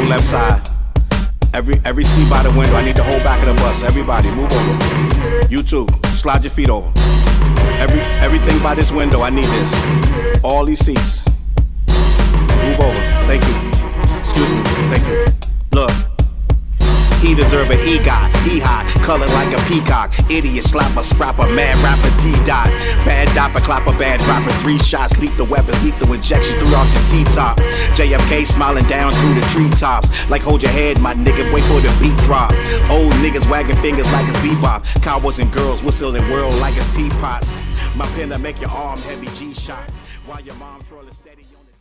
left side. Every seat by the window. I need the whole back of the bus. Everybody, move over. You too. Slide your feet over. Everything by this window. I need this. All these seats. Move over. Thank you. Excuse me. Thank you. Look. He deserve an EGOT, he hot, colored like a peacock. Idiot, slapper, scrapper, mad rapper, D-dot. Bad dopper, clapper, bad rapper. 3 shots, lethal weapons, lethal injections through off the T-top. JFK smiling down through the treetops. Like hold your head, my nigga, wait for the beat drop. Old niggas wagging fingers like it's bebop. Cowboys and girls whistling world like it's teapots. My pen to make your arm heavy G-shot. While your mom trolling steady on the G.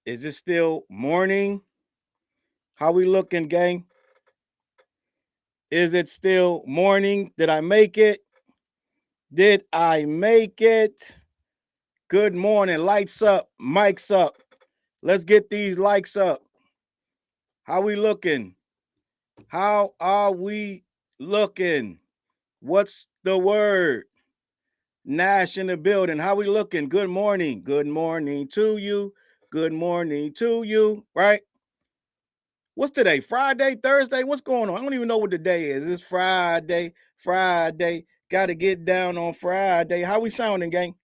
Is it still morning? How we looking, gang? Is it still morning? Did I make it? Did I make it? Good morning. Lights up, mics up. Let's get these likes up. How we looking? How are we looking? What's the word? Nash in the building. How we looking? Good morning. Good morning to you. Good morning to you, right? What's today? Friday, Thursday? What's going on? I don't even know what the day is. It's Friday. Got to get down on Friday. How we sounding, gang?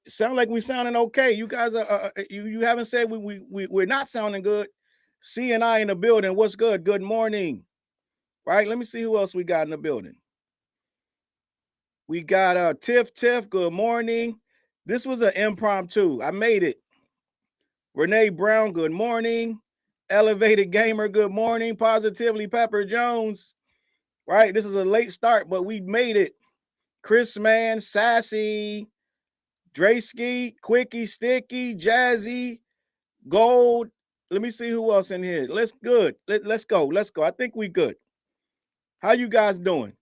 Sound like we sounding okay. You guys are you haven't said we're not sounding good. C and I in the building. What's good? Good morning. Right? Let me see who else we got in the building. We got Tiff. Good morning. This was an impromptu. I made it. Renee Brown, good morning. Elevated Gamer, good morning. Positively Pepper Jones, right? This is a late start, but we made it. Chris Man, Sassy, Draysky, Quickie, Sticky, Jazzy, Gold. Let me see who else in here. Let's go. I think we good. How you guys doing?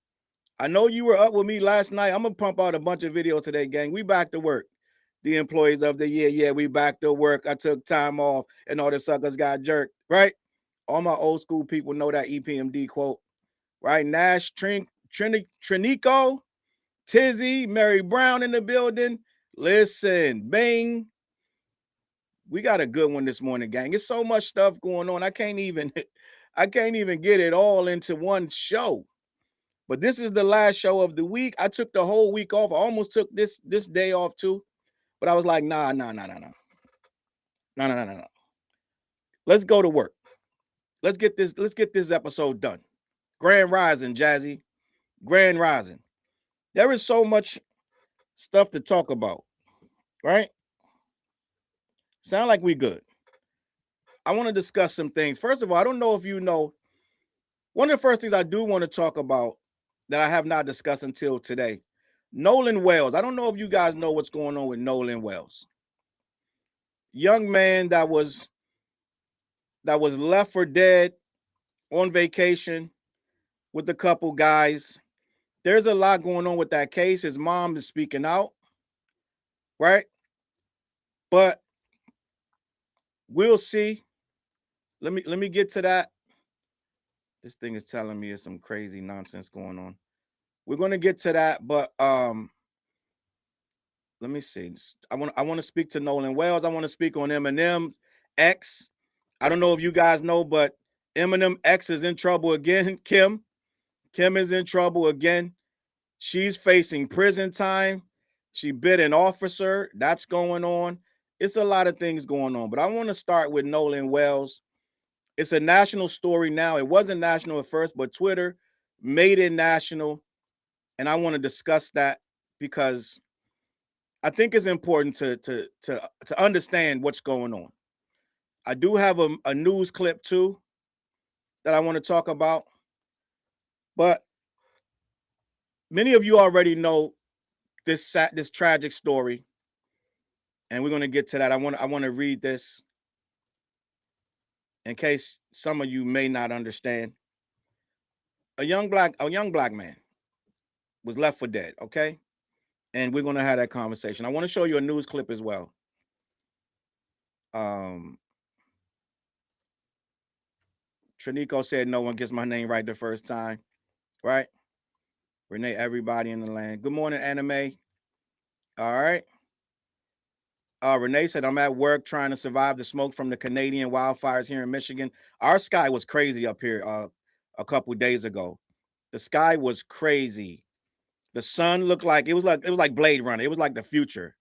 I know you were up with me last night. I'm gonna pump out a bunch of videos today, gang. We back to work. The employees of the year. Yeah, we back to work. I took time off and all the suckers got jerked, right? All my old school people know that EPMD quote, right? Nash, Trinico, Tizzy, Mary Brown in the building. Listen, Bing. We got a good one this morning, gang. It's so much stuff going on. I can't even get it all into one show. But this is the last show of the week. I took the whole week off. I almost took this day off too. But I was like, nah. No. Let's go to work. Let's get this episode done. Grand Rising, Jazzy. Grand Rising. There is so much stuff to talk about, right? Sound like we good. I want to discuss some things. First of all, I don't know if you know, one of the first things I do want to talk about that I have not discussed until today, Nolan Wells. I don't know if you guys know what's going on with Nolan Wells. Young man that was left for dead on vacation with a couple guys. There's a lot going on with that case. His mom is speaking out, right? But we'll see. Let me get to that. This thing is telling me it's some crazy nonsense going on. We're going to get to that, but let me see. I want to speak to Nolan Wells. I want to speak on Eminem's ex. I don't know if you guys know, but Eminem ex is in trouble again. Kim is in trouble again. She's facing prison time. She bit an officer. That's going on. It's a lot of things going on, but I want to start with Nolan Wells. It's a national story now. It wasn't national at first, but Twitter made it national, and I want to discuss that because I think it's important to understand what's going on. I do have a news clip too that I want to talk about, but many of you already know this tragic story, and we're going to get to that. I want to read this in case some of you may not understand. A young black man was left for dead, okay? And we're going to have that conversation. I want to show you a news clip as well. Trinico said no one gets my name right the first time, right? Renee, everybody in the land. Good morning, Anime. All right. Renee said, I'm at work trying to survive the smoke from the Canadian wildfires here in Michigan. Our sky was crazy up here a couple days ago. The sky was crazy. The sun looked like it was like Blade Runner. It was like the future.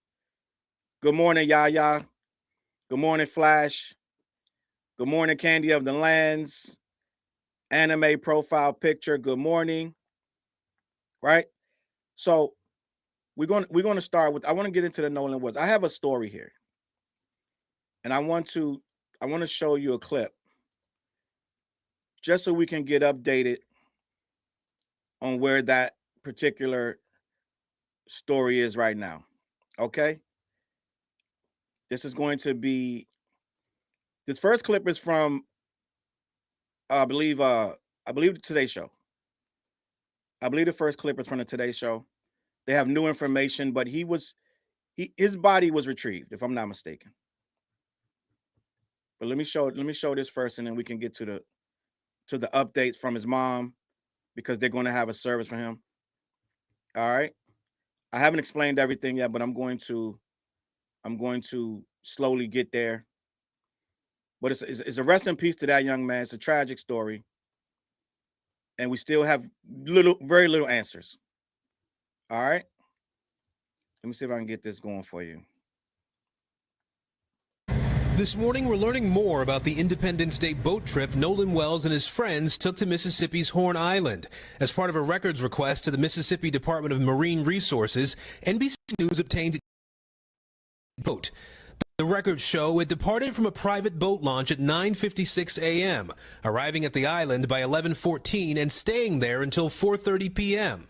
Good morning, Yaya. Good morning, Flash. Good morning, Candy of the Lands. Anime profile picture. Good morning. Right? So we're going to start with, I want to get into the Nolan Woods. I have a story here. And I want to show you a clip just so we can get updated on where that particular story is right now. Okay? This is going to be, this first clip is from I believe the Today Show. I believe the first clip is from the Today Show. They have new information, but his body was retrieved, if I'm not mistaken. But let me show this first, and then we can get to the updates from his mom, because they're going to have a service for him. All right. I haven't explained everything yet, but I'm going to slowly get there. But it's a rest in peace to that young man. It's a tragic story. And we still have very little answers. All right. Let me see if I can get this going for you. This morning, we're learning more about the Independence Day boat trip Nolan Wells and his friends took to Mississippi's Horn Island. As part of a records request to the Mississippi Department of Marine Resources, NBC News obtained a boat. The records show it departed from a private boat launch at 9:56 a.m., arriving at the island by 11:14 and staying there until 4:30 p.m.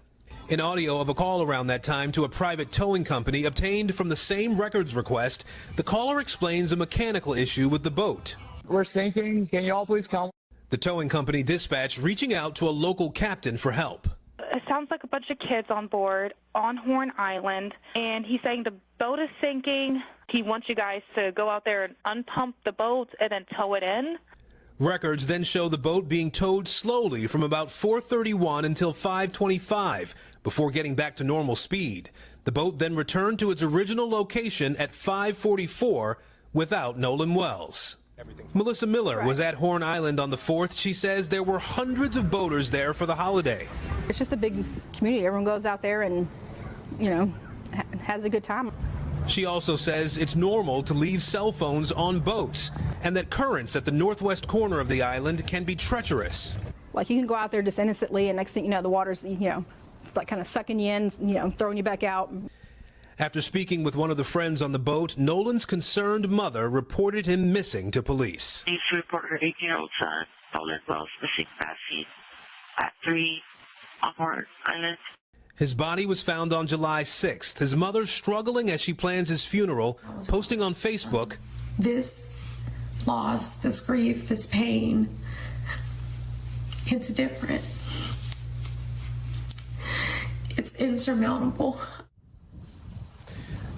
In audio of a call around that time to a private towing company obtained from the same records request, the caller explains a mechanical issue with the boat. We're sinking. Can you all please come? The towing company dispatched reaching out to a local captain for help. It sounds like a bunch of kids on board on Horn Island, and he's saying the boat is sinking. He wants you guys to go out there and unpump the boat and then tow it in. Records then show the boat being towed slowly from about 4:31 until 5:25 before getting back to normal speed. The boat then returned to its original location at 5:44 without Nolan Wells. Melissa Miller was at Horn Island on the 4th. She says there were hundreds of boaters there for the holiday. It's just a big community. Everyone goes out there and, has a good time. She also says it's normal to leave cell phones on boats and that currents at the northwest corner of the island can be treacherous. Like, you can go out there just innocently, and next thing you know, the water's, like kind of sucking you in, throwing you back out. After speaking with one of the friends on the boat, Nolan's concerned mother reported him missing to police. Please report her 18-year-old son, Nolan Wells, missing last seen at 3 on Horn Island. His body was found on July 6th. His mother struggling as she plans his funeral, posting on Facebook, "This loss, this grief, this pain, it's different. It's insurmountable."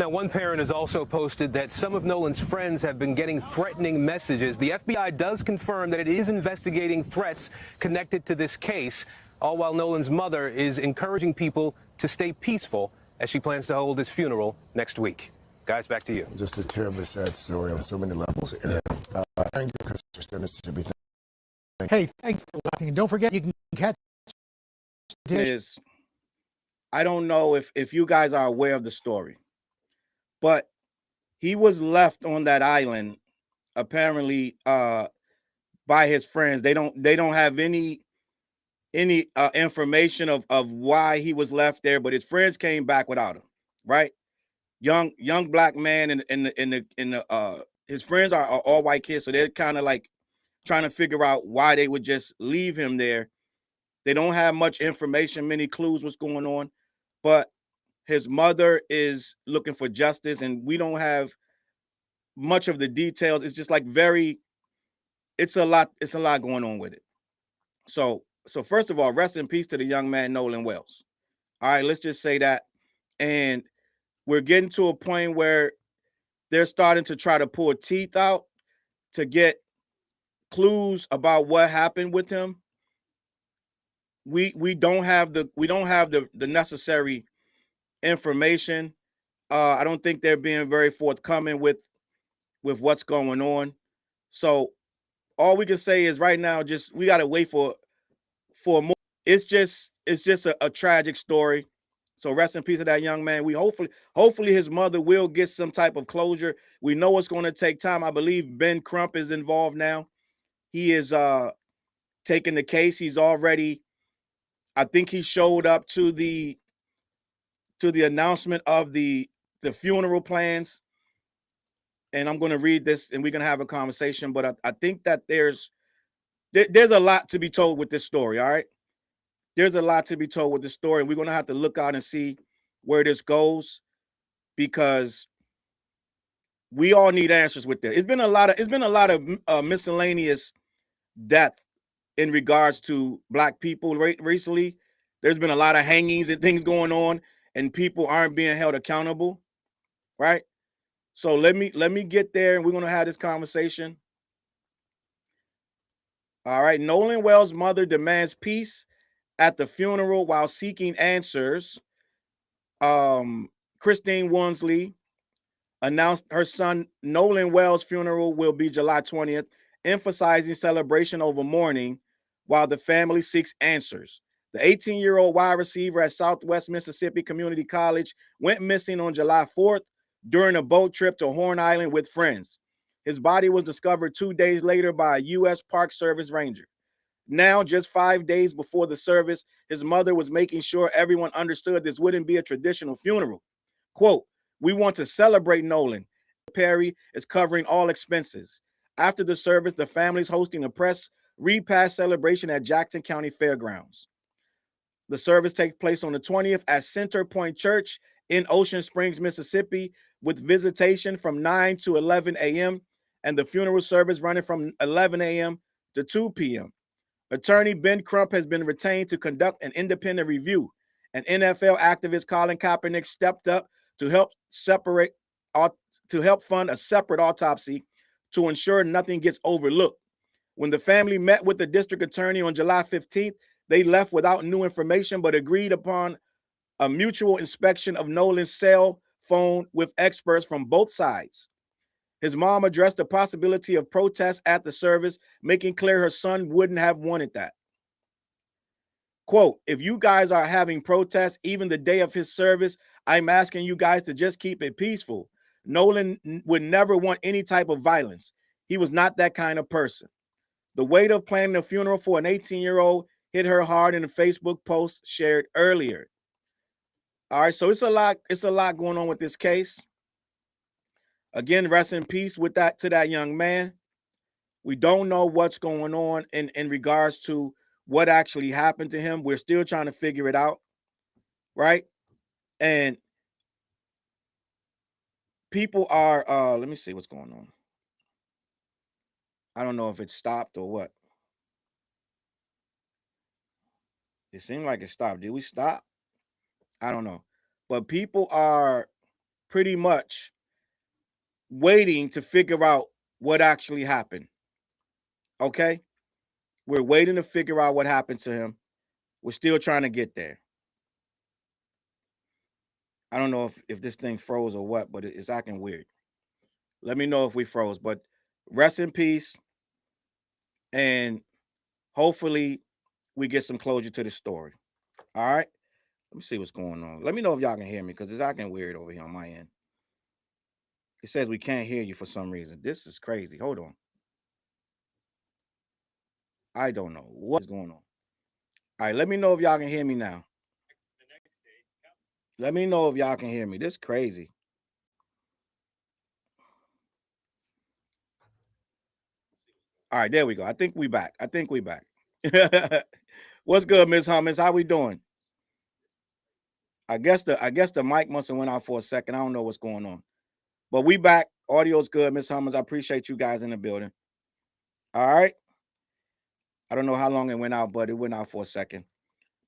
Now, one parent has also posted that some of Nolan's friends have been getting threatening messages. The FBI does confirm that it is investigating threats connected to this case, all while Nolan's mother is encouraging people to stay peaceful as she plans to hold his funeral next week. Guys, back to you. Just a terribly sad story on so many levels. Thank you, Chris, for Mississippi. Hey, thanks for watching. Don't forget, you can catch this. I don't know if you guys are aware of the story, but he was left on that island apparently by his friends. They don't have any information of why he was left there, but his friends came back without him, right? Young black man, and his friends are all white kids, so they're kind of like trying to figure out why they would just leave him there. They don't have much information, many clues what's going on, but his mother is looking for justice, and we don't have much of the details. It's just like it's a lot going on with it. So first of all, rest in peace to the young man, Nolan Wells. All right, let's just say that. And we're getting to a point where they're starting to try to pull teeth out to get clues about what happened with him. We don't have the necessary information. I don't think they're being very forthcoming with what's going on. So all we can say is right now, just we got to wait for more. It's just a tragic story. So rest in peace to that young man. We hopefully his mother will get some type of closure. We know it's going to take time. I believe Ben Crump is involved now. He is taking the case. He's already, I think he showed up to the announcement of the funeral plans. And I'm going to read this and we're going to have a conversation. But I think that there's a lot to be told with this story. All right. There's a lot to be told with this story. And we're going to have to look out and see where this goes, because we all need answers with this. It's been a lot of miscellaneous death in regards to Black people recently. There's been a lot of hangings and things going on, and people aren't being held accountable, right? So let me get there, and we're gonna have this conversation. All right, Nolan Wells' mother demands peace at the funeral while seeking answers. Christine Woonsley announced her son Nolan Wells' funeral will be July 20th, emphasizing celebration over mourning while the family seeks answers. The 18-year-old wide receiver at Southwest Mississippi Community College went missing on July 4th during a boat trip to Horn Island with friends. His body was discovered 2 days later by a U.S. Park Service ranger. Now, just 5 days before the service, his mother was making sure everyone understood this wouldn't be a traditional funeral. Quote, "We want to celebrate Nolan. Perry is covering all expenses." After the service, the family is hosting a press repast celebration at Jackson County Fairgrounds. The service takes place on the 20th at Center Point Church in Ocean Springs, Mississippi, with visitation from 9 to 11 a.m. and the funeral service running from 11 a.m. to 2 p.m. Attorney Ben Crump has been retained to conduct an independent review. An NFL activist, Colin Kaepernick, stepped up to help fund a separate autopsy to ensure nothing gets overlooked. When the family met with the district attorney on July 15th, they left without new information but agreed upon a mutual inspection of Nolan's cell phone with experts from both sides. His mom addressed the possibility of protests at the service, making clear her son wouldn't have wanted that. Quote, "If you guys are having protests even the day of his service, I'm asking you guys to just keep it peaceful. Nolan would never want any type of violence. He was not that kind of person." The weight of planning a funeral for an 18-year-old hit her hard in a Facebook post shared earlier. All right, so it's a lot going on with this case. Again, rest in peace to that young man. We don't know what's going on in regards to what actually happened to him. We're still trying to figure it out, right? And people are, let me see what's going on. I don't know if it stopped or what. It seemed like it stopped. Did we stop? I don't know. But people are pretty much waiting to figure out what actually happened. Okay? We're waiting to figure out what happened to him. We're still trying to get there. I don't know if this thing froze or what, but it's acting weird. Let me know if we froze. But rest in peace. And hopefully we get some closure to the story. All right? Let me see what's going on. Let me know if y'all can hear me, because it's acting weird over here on my end. It says we can't hear you for some reason. This is crazy. Hold on. I don't know what's going on. All right, let me know if y'all can hear me now. Let me know if y'all can hear me. This is crazy. All right, there we go. I think we back. What's good, Ms. Hummins? How we doing? I guess the mic must have went out for a second. I don't know what's going on. But we back. Audio's good, Ms. Hummins. I appreciate you guys in the building. All right. I don't know how long it went out, but it went out for a second.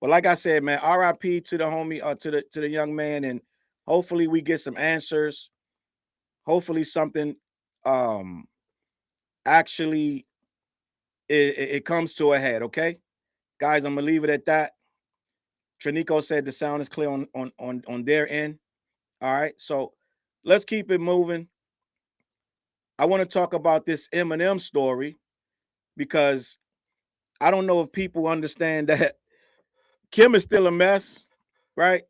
But like I said, man, RIP to the homie, to the young man, and hopefully we get some answers. Hopefully something actually it comes to a head, okay? Guys, I'm gonna leave it at that. Trinico said the sound is clear on their end. All right, so let's keep it moving. I want to talk about this Eminem story because I don't know if people understand that Kim is still a mess, right?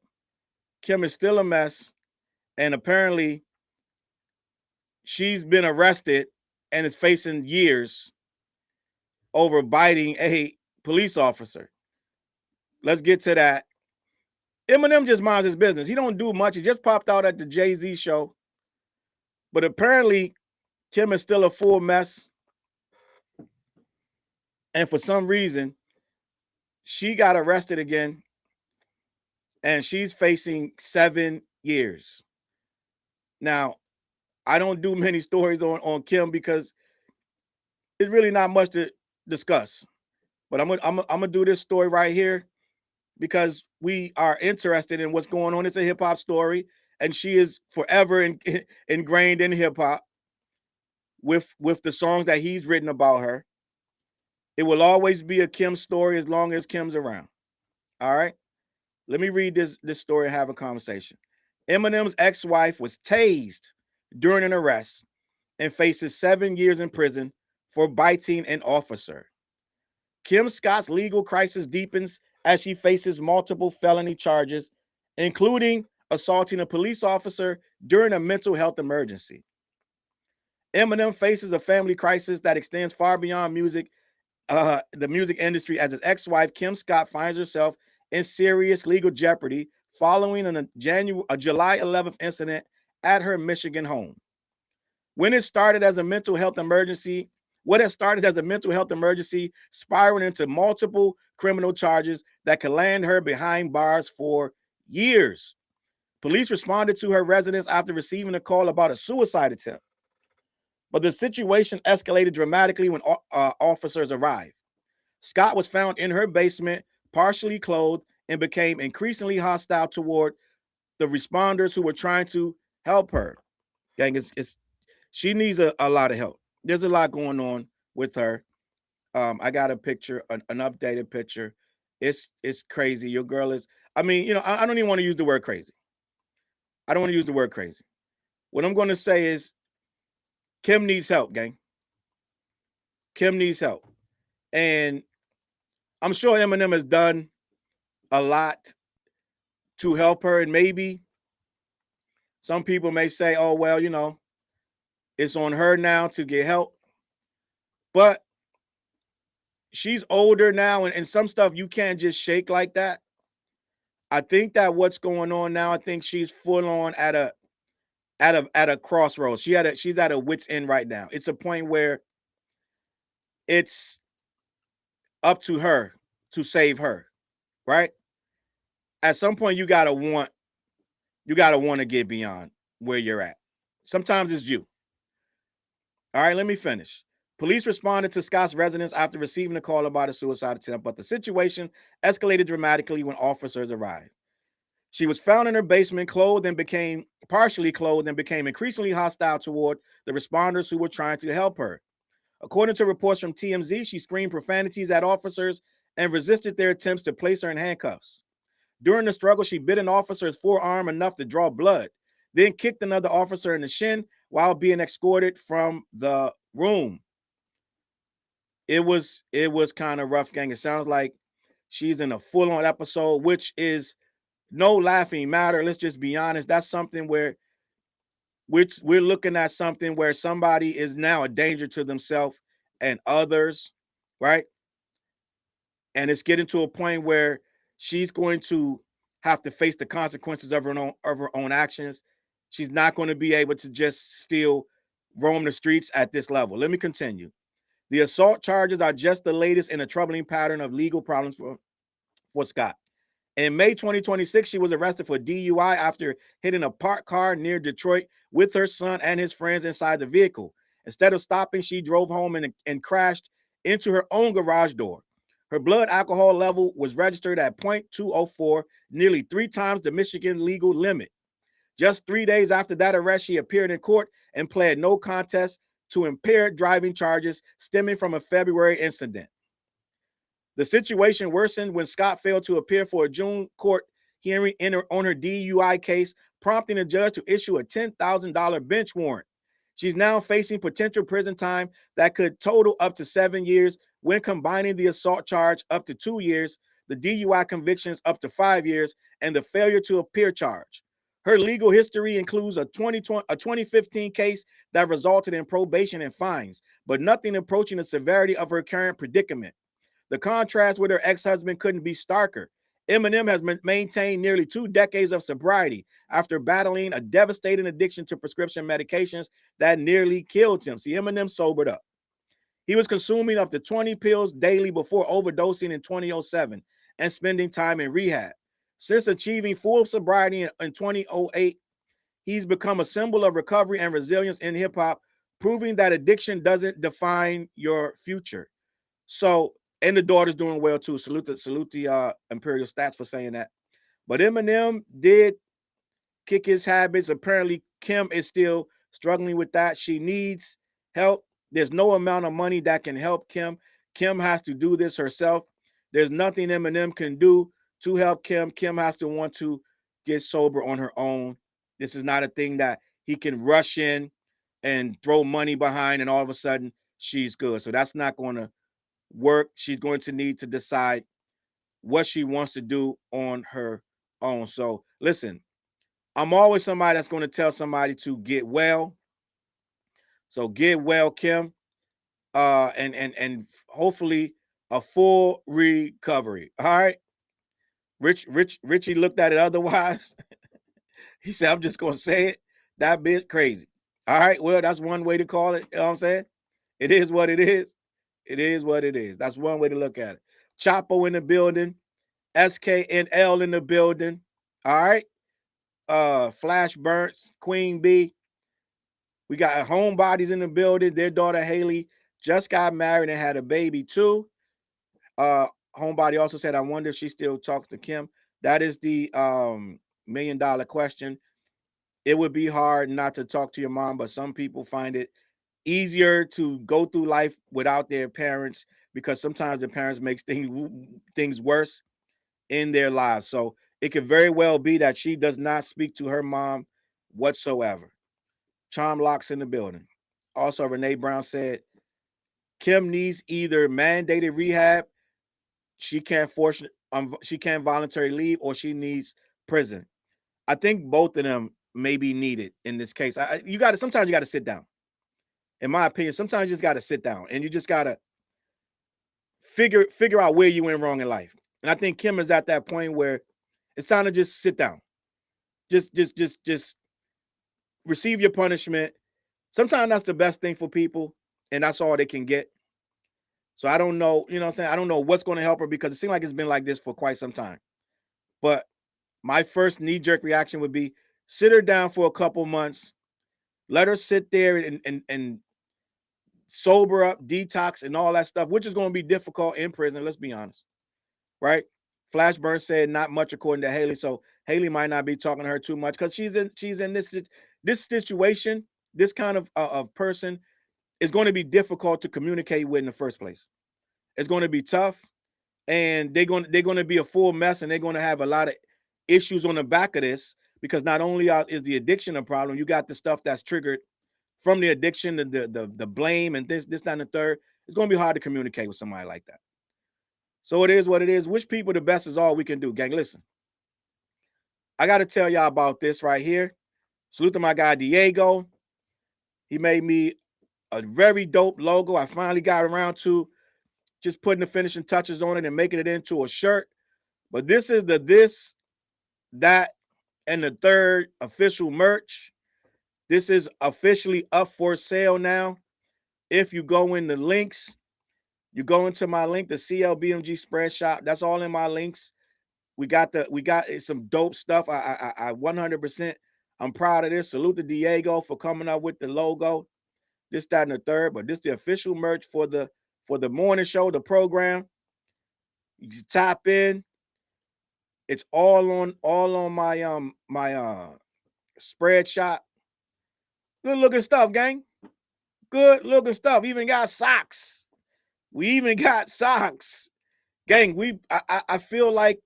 Kim is still a mess, and apparently she's been arrested and is facing years over biting a police officer. Let's get to that. Eminem just minds his business. He don't do much. He just popped out at the Jay-Z show. But apparently, Kim is still a full mess. And for some reason, she got arrested again. And she's facing 7 years. Now, I don't do many stories on Kim because it's really not much to discuss. But I'm gonna do this story right here because we are interested in what's going on. It's a hip hop story, and she is forever ingrained in hip hop with the songs that he's written about her. It will always be a Kim story as long as Kim's around. All right, let me read this story and have a conversation. Eminem's ex-wife was tased during an arrest and faces 7 years in prison for biting an officer. Kim Scott's legal crisis deepens as she faces multiple felony charges, including assaulting a police officer during a mental health emergency. Eminem faces a family crisis that extends far beyond music, the music industry, as his ex-wife Kim Scott finds herself in serious legal jeopardy following a July 11th incident at her Michigan home. What had started as a mental health emergency spiraled into multiple criminal charges that could land her behind bars for years. Police responded to her residence after receiving a call about a suicide attempt. But the situation escalated dramatically when officers arrived. Scott was found in her basement, partially clothed, and became increasingly hostile toward the responders who were trying to help her. Gang, she needs a lot of help. There's a lot going on with her. I got a picture, an updated picture. It's crazy. Your girl is, I mean, I don't even want to use the word crazy. I don't want to use the word crazy. What I'm going to say is Kim needs help, gang. Kim needs help. And I'm sure Eminem has done a lot to help her. And maybe some people may say, oh, well, it's on her now to get help. But she's older now, and some stuff you can't just shake like that. I think that what's going on now, I think she's full on at a crossroads. She's at a wit's end right now. It's a point where it's up to her to save her, right? At some point, you gotta want to get beyond where you're at. Sometimes it's you. All right, let me finish. Police responded to Scott's residence after receiving a call about a suicide attempt, but the situation escalated dramatically when officers arrived. She was found in her basement, partially clothed, and became increasingly hostile toward the responders who were trying to help her. According to reports from TMZ, she screamed profanities at officers and resisted their attempts to place her in handcuffs. During the struggle, she bit an officer's forearm enough to draw blood, then kicked another officer in the shin while being escorted from the room. It was kind of rough, gang. It sounds like she's in a full-on episode, which is no laughing matter. Let's just be honest. That's something where we're looking at something where somebody is now a danger to themselves and others, right? And it's getting to a point where she's going to have to face the consequences of her own actions. She's not going to be able to just still roam the streets at this level. Let me continue. The assault charges are just the latest in a troubling pattern of legal problems for Scott. In May 2026, she was arrested for DUI after hitting a parked car near Detroit with her son and his friends inside the vehicle. Instead of stopping, she drove home and crashed into her own garage door. Her blood alcohol level was registered at 0.204, nearly 3 times the Michigan legal limit. Just 3 days after that arrest, she appeared in court and pled no contest to impaired driving charges stemming from a February incident. The situation worsened when Scott failed to appear for a June court hearing on her DUI case, prompting a judge to issue a $10,000 bench warrant. She's now facing potential prison time that could total up to 7 years when combining the assault charge up to 2 years, the DUI convictions up to 5 years, and the failure to appear charge. Her legal history includes a 2015 case that resulted in probation and fines, but nothing approaching the severity of her current predicament. The contrast with her ex-husband couldn't be starker. Eminem has maintained nearly 2 decades of sobriety after battling a devastating addiction to prescription medications that nearly killed him. See, Eminem sobered up. He was consuming up to 20 pills daily before overdosing in 2007 and spending time in rehab. Since achieving full sobriety in 2008, he's become a symbol of recovery and resilience in hip-hop, proving that addiction doesn't define your future. So, and the daughter's doing well too. Salute the Imperial Stats for saying that. But Eminem did kick his habits. Apparently, Kim is still struggling with that. She needs help. There's no amount of money that can help Kim. Kim has to do this herself. There's nothing Eminem can do to help Kim. Kim has to want to get sober on her own. This is not a thing that he can rush in and throw money behind and all of a sudden she's good. So that's not going to work. She's going to need to decide what she wants to do on her own. So listen, I'm always somebody that's going to tell somebody to get well. So get well, Kim, and hopefully a full recovery. All right. Richie looked at it otherwise. He said, I'm just going to say it. That bitch crazy. All right. Well, that's one way to call it. You know what I'm saying? It is what it is. It is what it is. That's one way to look at it. Chapo in the building. SKNL in the building. All right. Flash Burns, Queen B. We got homebodies in the building. Their daughter Haley just got married and had a baby too. Homebody also said, I wonder if she still talks to Kim. That is the $1 million question. It would be hard not to talk to your mom, but some people find it easier to go through life without their parents because sometimes their parents make things worse in their lives. So it could very well be that she does not speak to her mom whatsoever. Charm Locks in the building. Also, Renee Brown said, Kim needs either mandated rehab, she can't voluntarily leave, or she needs prison. I think both of them may be needed in this case. Sometimes you got to sit down. In my opinion, sometimes you just got to sit down and you just got to figure out where you went wrong in life. And I think Kim is at that point where it's time to just sit down. Just receive your punishment. Sometimes that's the best thing for people, and that's all they can get. So I don't know, you know what I'm saying? I don't know what's going to help her because it seems like it's been like this for quite some time. But my first knee-jerk reaction would be sit her down for a couple months, let her sit there and sober up, detox, and all that stuff, which is going to be difficult in prison, let's be honest, right? Flashburn said not much according to Haley, so Haley might not be talking to her too much because she's in this situation. This kind of person is going to be difficult to communicate with in the first place. It's going to be tough, and they're going to be a full mess, and they're going to have a lot of issues on the back of this because not only is the addiction a problem, you got the stuff that's triggered from the addiction, the blame, and this, that, and the third. It's going to be hard to communicate with somebody like that. So it is what it is. Wish people the best is all we can do, gang. Listen, I got to tell y'all about this right here. Salute to my guy, Diego. He made me a very dope logo. I finally got around to just putting the finishing touches on it and making it into a shirt. But this is the this, that, and the third official merch. This is officially up for sale now. If you go in the links, you go into my link, the CLBMG spread shop. That's all in my links. We got some dope stuff. I 100%. I'm proud of this. Salute to Diego for coming up with the logo. This, that, and the third. But this is the official merch for the morning show, the program. You just tap in. It's all on my spread shop. Good looking stuff, gang. Good looking stuff. Even got socks. We even got socks. Gang, I feel like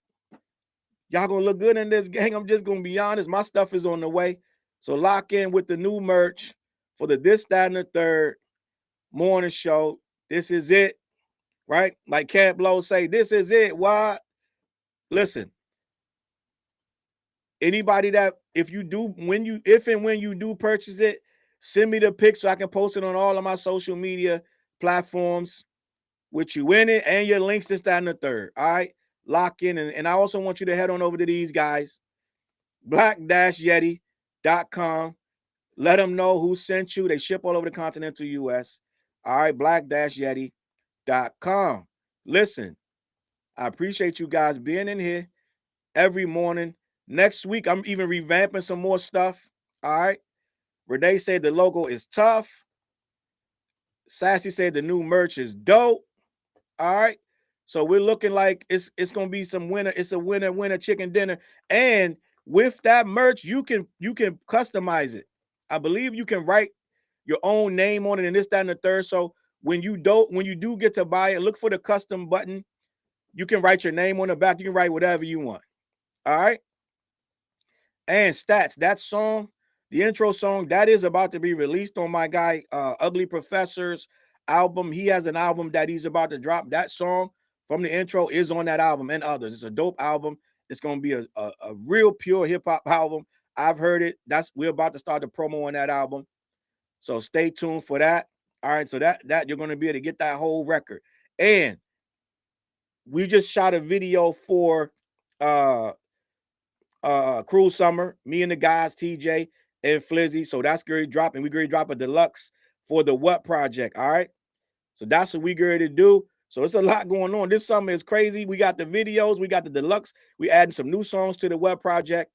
Y'all gonna look good in this, gang. I'm just gonna be honest. My stuff is on the way. So lock in with the new merch for the This, That, and the Third morning show. This is it, right? Like Cat Blow say, this is it. Why? Listen, anybody that if and when you do purchase it, send me the pic so I can post it on all of my social media platforms with you in it and your links, this, that, and the third. All right. Lock in. And I also want you to head on over to these guys, black-yeti.com. Let them know who sent you. They ship all over the continental US. All right, black-yeti.com. Listen, I appreciate you guys being in here every morning. Next week, I'm even revamping some more stuff. All right. Renee said the logo is tough. Sassy said the new merch is dope. All right. So we're looking like it's gonna be some winner. It's a winner chicken dinner. And with that merch, you can customize it. I believe you can write your own name on it and this, that, and the third. So when you do get to buy it, look for the custom button. You can write your name on the back. You can write whatever you want. All right. And Stats, that song, the intro song, that is about to be released on my guy Ugly Professor's album. He has an album that he's about to drop. That song from the intro is on that album and others. It's a dope album. It's going to be a real pure hip-hop album. I've heard it. We're about to start the promo on that album. So stay tuned for that. All right, so that you're going to be able to get that whole record. And we just shot a video for Cruel Summer, me and the guys, TJ and Flizzy. So that's going to drop, and we're going to drop a deluxe for the What Project. All right. So that's what we're going to do. So it's a lot going on. This summer is crazy. We got the videos, we got the deluxe. We adding some new songs to the What Project.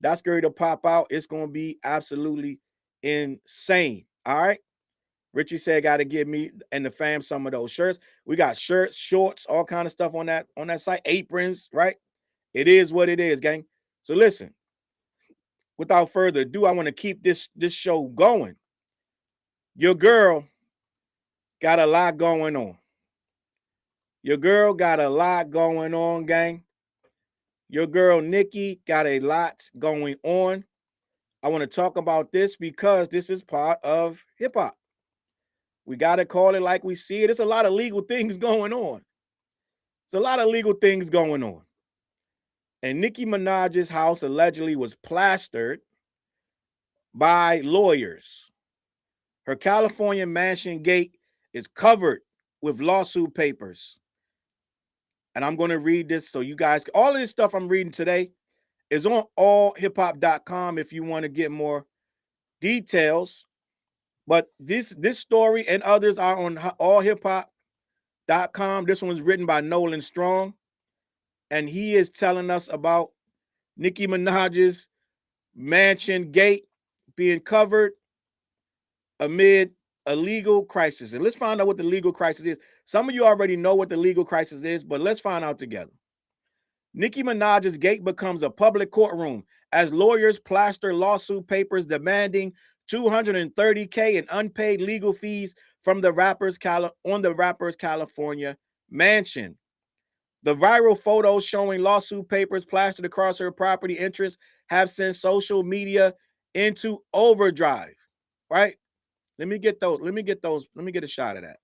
That's going to pop out. It's going to be absolutely insane. All right. Richie said, got to give me and the fam some of those shirts. We got shirts, shorts, all kind of stuff on that site. Aprons, right? It is what it is, gang. So listen, without further ado, I want to keep this show going. Your girl got a lot going on. Your girl got a lot going on, gang. Your girl Nicki got a lot going on. I want to talk about this because this is part of hip hop. We got to call it like we see it. There's a lot of legal things going on. There's a lot of legal things going on. And Nicki Minaj's house allegedly was plastered by lawyers. Her California mansion gate is covered with lawsuit papers. And I'm going to read this so you guys, all of this stuff I'm reading today is on allhiphop.com if you want to get more details. But this story and others are on allhiphop.com. This one was written by Nolan Strong. And he is telling us about Nicki Minaj's mansion gate being covered amid a legal crisis. And let's find out what the legal crisis is. Some of you already know what the legal crisis is, but let's find out together. Nicki Minaj's gate becomes a public courtroom as lawyers plaster lawsuit papers demanding $230K in unpaid legal fees from the rapper's California mansion. The viral photos showing lawsuit papers plastered across her property interests have sent social media into overdrive, right? Let me get those. Let me get a shot of that.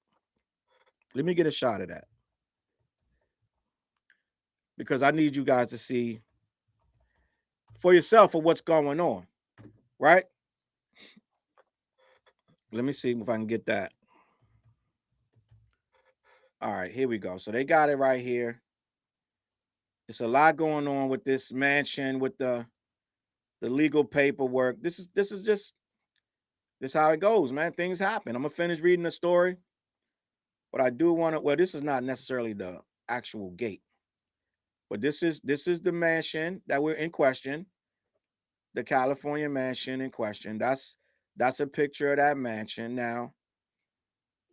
Because I need you guys to see for yourself of what's going on, right? Let me see if I can get that. All right, here we go. So they got it right here. It's a lot going on with this mansion, with the legal paperwork. This is how it goes, man. Things happen. I'm gonna finish reading the story, but I do want to. Well, this is not necessarily the actual gate, but this is the mansion that we're in question, the California mansion in question. That's a picture of that mansion. Now,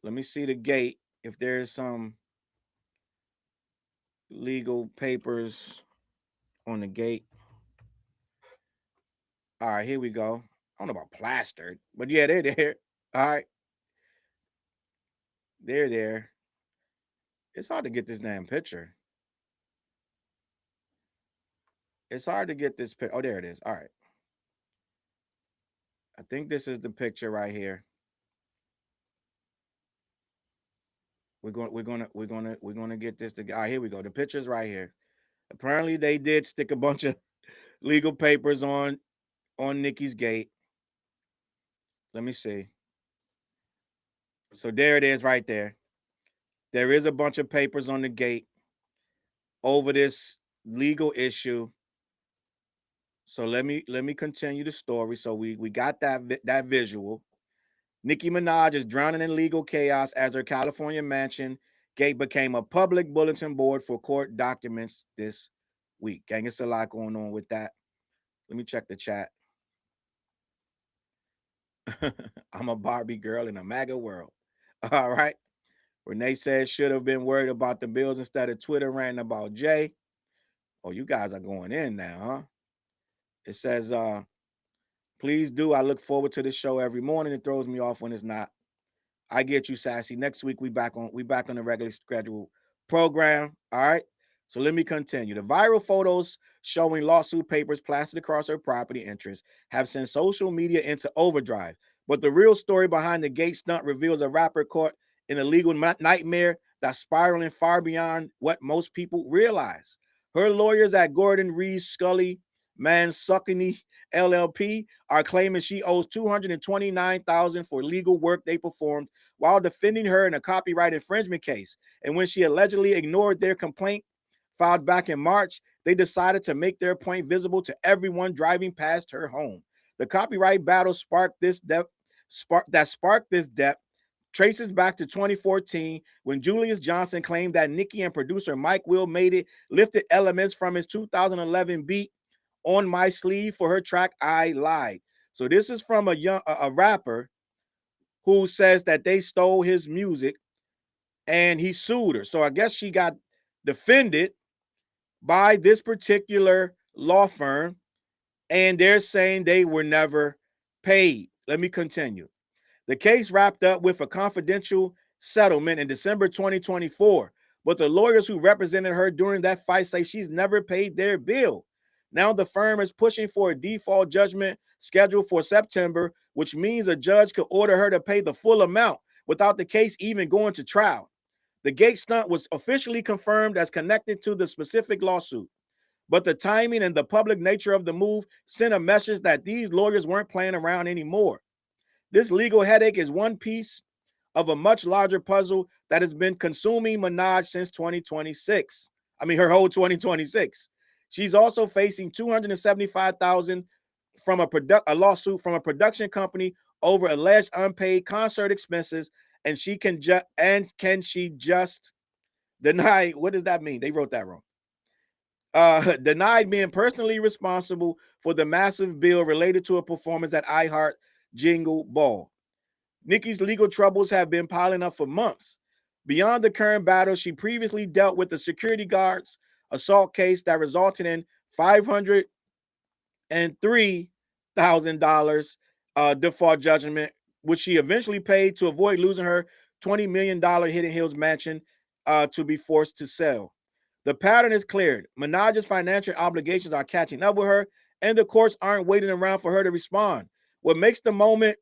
let me see the gate if there's some legal papers on the gate. All right, here we go. I don't know about plastered, but yeah, they're there. All right. They're there. It's hard to get this damn picture. It's hard to get this picture. Oh, there it is. All right. I think this is the picture right here. We're gonna get this together. All right, here we go. The picture's right here. Apparently, they did stick a bunch of legal papers on Nicki's gate. Let me see. So there it is right there. There is a bunch of papers on the gate over this legal issue. So let me continue the story. So we got that visual. Nicki Minaj is drowning in legal chaos as her California mansion gate became a public bulletin board for court documents this week. Gang, it's a lot going on with that. Let me check the chat. I'm a Barbie girl in a MAGA world. All right. Renee says should have been worried about the bills instead of Twitter ranting about Jay. Oh, you guys are going in now, huh? It says, please do. I look forward to the show every morning. It throws me off when it's not. I get you, Sassy. Next week we back on the regularly scheduled program. All right. So let me continue. The viral photos showing lawsuit papers plastered across her property interests have sent social media into overdrive. But the real story behind the gate stunt reveals a rapper caught in a legal nightmare that's spiraling far beyond what most people realize. Her lawyers at Gordon Reed Scully Mansuckany LLP are claiming she owes $229,000 for legal work they performed while defending her in a copyright infringement case. And when she allegedly ignored their complaint filed back in March, they decided to make their point visible to everyone driving past her home. The copyright battle sparked this debt traces back to 2014 when Julius Johnson claimed that Nicki and producer Mike Will Made It lifted elements from his 2011 beat On My Sleeve for her track I Lied. So this is from a rapper who says that they stole his music and he sued her. So I guess she got defended by this particular law firm and they're saying they were never paid. Let me continue. The case wrapped up with a confidential settlement in December 2024, but the lawyers who represented her during that fight say she's never paid their bill. Now the firm is pushing for a default judgment scheduled for September, which means a judge could order her to pay the full amount without the case even going to trial. The gate stunt was officially confirmed as connected to the specific lawsuit, but the timing and the public nature of the move sent a message that these lawyers weren't playing around anymore. This legal headache is one piece of a much larger puzzle that has been consuming Minaj since 2026. I mean, her whole 2026. She's also facing $275,000 from a lawsuit from a production company over alleged unpaid concert expenses, and can she just deny? What does that mean? They wrote that wrong. Denied being personally responsible for the massive bill related to a performance at iHeart Jingle Ball. Nicki's legal troubles have been piling up for months. Beyond the current battle, she previously dealt with the security guard's assault case that resulted in $503,000 default judgment, which she eventually paid to avoid losing her $20 million Hidden Hills mansion to be forced to sell. The pattern is cleared. Minaj's financial obligations are catching up with her, and the courts aren't waiting around for her to respond. What makes the moment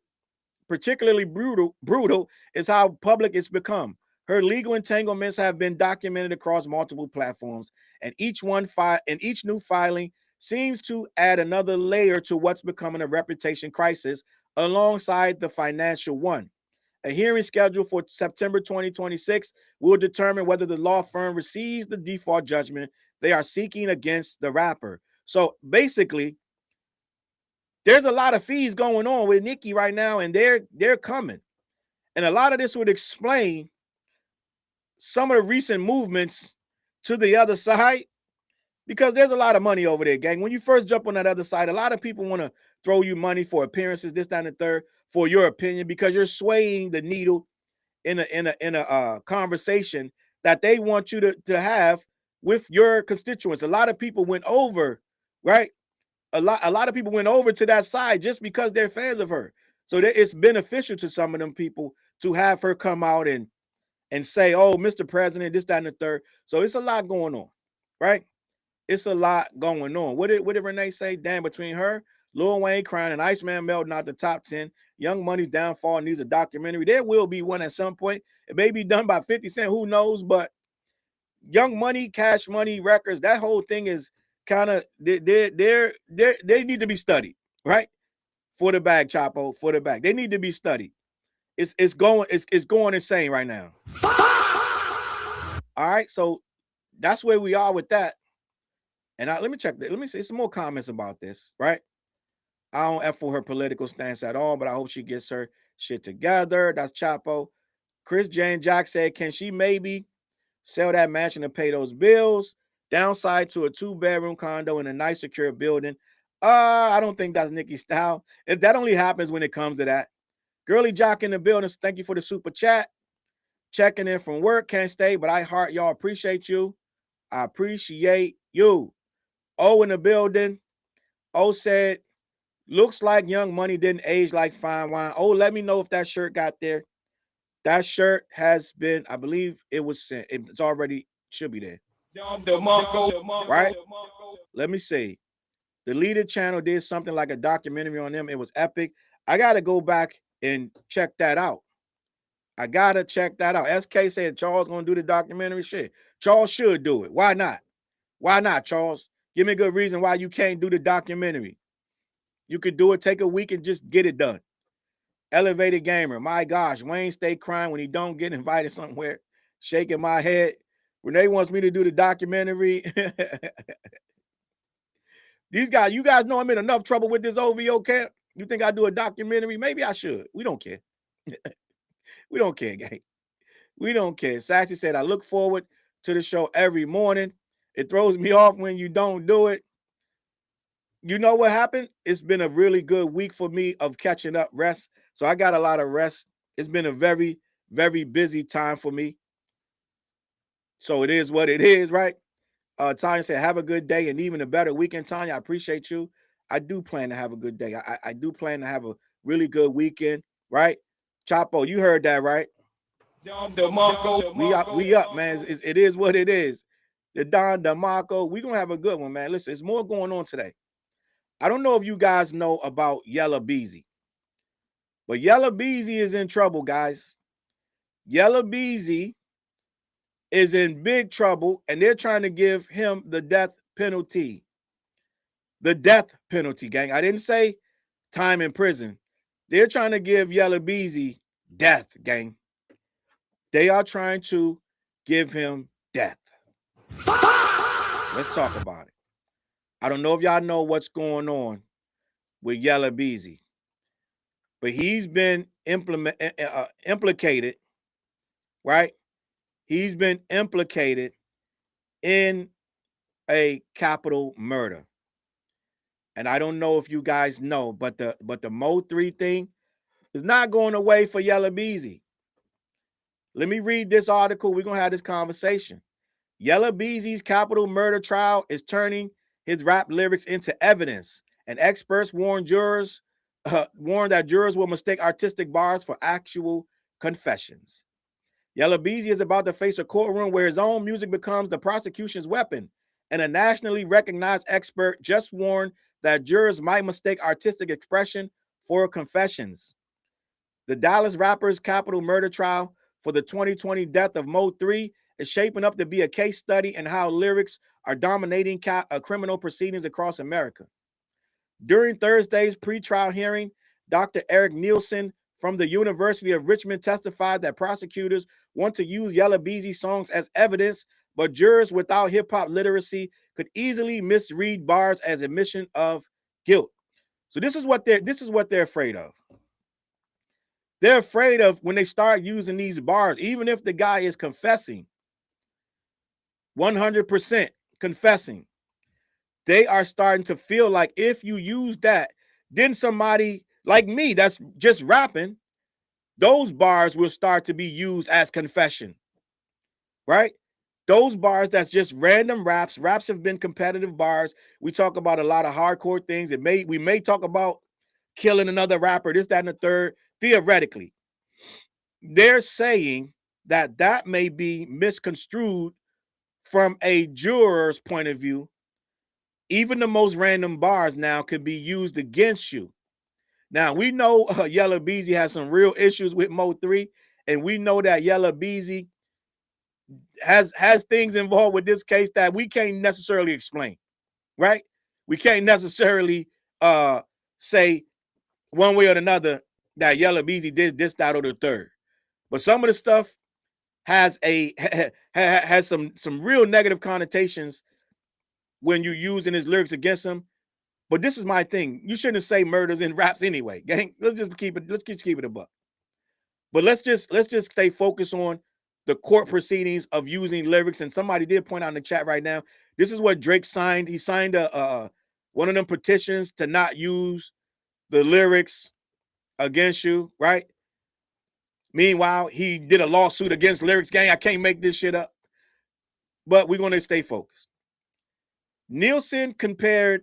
particularly brutal is how public it's become. Her legal entanglements have been documented across multiple platforms, and each new filing seems to add another layer to what's becoming a reputation crisis alongside the financial one. A hearing scheduled for September 2026 will determine whether the law firm receives the default judgment they are seeking against the rapper. So basically, there's a lot of fees going on with Nicki right now, and they're coming. And a lot of this would explain some of the recent movements to the other side, because there's a lot of money over there, gang. When you first jump on that other side, a lot of people want to throw you money for appearances, this, that, and the third, for your opinion, because you're swaying the needle in a conversation that they want you to have with your constituents. A lot of people went over, right? A lot of people went over to that side just because they're fans of her. So it's beneficial to some of them people to have her come out and say, oh, Mr. President, this, that, and the third. So it's a lot going on, right? It's a lot going on. What did Renee say? Damn, between her, Lil Wayne crying, and Iceman melting out the top 10, Young Money's downfall needs a documentary. There will be one at some point. It may be done by 50 Cent, who knows? But Young Money, Cash Money Records, that whole thing is kind of they need to be studied, right? For the bag, Chapo, for the bag. They need to be studied. It's going insane right now. All right, so that's where we are with that. And let me check that. Let me see some more comments about this, right? I don't F for her political stance at all, but I hope she gets her shit together. That's Chapo. Chris Jane Jack said, can she maybe sell that mansion to pay those bills? Downside to a 2-bedroom condo in a nice, secure building. I don't think that's Nicki's style. If that only happens when it comes to that. Girly Jock in the building. Thank you for the super chat. Checking in from work. Can't stay, but I heart y'all. Appreciate you. I appreciate you. O in the building. O said, looks like Young Money didn't age like fine wine. Oh, let me know if that shirt got there. That shirt has been, I believe it was sent. It's already, should be there. Right? Let me see. The leader channel did something like a documentary on them. It was epic. I got to go back and check that out. I got to check that out. SK said Challz going to do the documentary. Shit. Challz should do it. Why not? Why not, Challz? Give me a good reason why you can't do the documentary. You could do it, take a week and just get it done. Elevated Gamer. My gosh, Wayne stay crying when he don't get invited somewhere. Shaking my head. Renee wants me to do the documentary. These guys, you guys know I'm in enough trouble with this OVO camp. You think I do a documentary? Maybe I should. We don't care. We don't care, gang. We don't care. Sassy said, I look forward to the show every morning. It throws me off when you don't do it. You know what happened? It's been a really good week for me of catching up rest. So I got a lot of rest. It's been a very, very busy time for me. So it is what it is, right? Tanya said, have a good day and even a better weekend, Tanya. I appreciate you. I do plan to have a good day. I do plan to have a really good weekend, right? Chapo, you heard that, right? We up, man. It is what it is. The Don DeMarco. We're going to have a good one, man. Listen, there's more going on today. I don't know if you guys know about Yella Bezzy, but Yella Bezzy is in trouble, guys. Yella Bezzy is in big trouble, and they're trying to give him the death penalty. The death penalty, gang. I didn't say time in prison. They're trying to give Yella Bezzy death, gang. They are trying to give him death. Let's talk about it. I don't know if y'all know what's going on with Yella Bezzy, but he's been implicated, right? He's been implicated in a capital murder. And I don't know if you guys know, but the Mo 3 thing is not going away for Yella Bezzy. Let me read this article. We're going to have this conversation. Yella Bezzy's capital murder trial is turning his rap lyrics into evidence, and experts warn that jurors will mistake artistic bars for actual confessions. Yella Bezzy is about to face a courtroom where his own music becomes the prosecution's weapon, and a nationally recognized expert just warned that jurors might mistake artistic expression for confessions. The Dallas rapper's capital murder trial for the 2020 death of Mo 3 is shaping up to be a case study in how lyrics are dominating criminal proceedings across America. During Thursday's pretrial hearing, Dr. Eric Nielsen from the University of Richmond testified that prosecutors want to use Yella Bezzy songs as evidence, but jurors without hip-hop literacy could easily misread bars as admission of guilt. So this is what they're afraid of. They're afraid of when they start using these bars, even if the guy is confessing, 100% confessing. They are starting to feel like if you use that, then somebody like me that's just rapping, those bars will start to be used as confession, right? Those bars that's just random raps. Raps have been competitive bars. We talk about a lot of hardcore things. We may talk about killing another rapper, this, that, and the third, theoretically. They're saying that may be misconstrued from a juror's point of view Even the most random bars now could be used against you. Now, we know Yella Bezzy has some real issues with Mo 3, and we know that Yella Bezzy has things involved with this case that we can't necessarily explain, right? We can't necessarily say one way or another that Yella Bezzy did this, that, or the third. But some of the stuff has some real negative connotations when you're using his lyrics against him. But this is my thing. You shouldn't say murders in raps anyway, gang. Let's keep it a buck. But let's just stay focused on the court proceedings of using lyrics. And somebody did point out in the chat right now, this is what Drake signed. He signed one of them petitions to not use the lyrics against you, right? Meanwhile, he did a lawsuit against Lyrics Gang. I can't make this shit up. But we're going to stay focused. Nielsen compared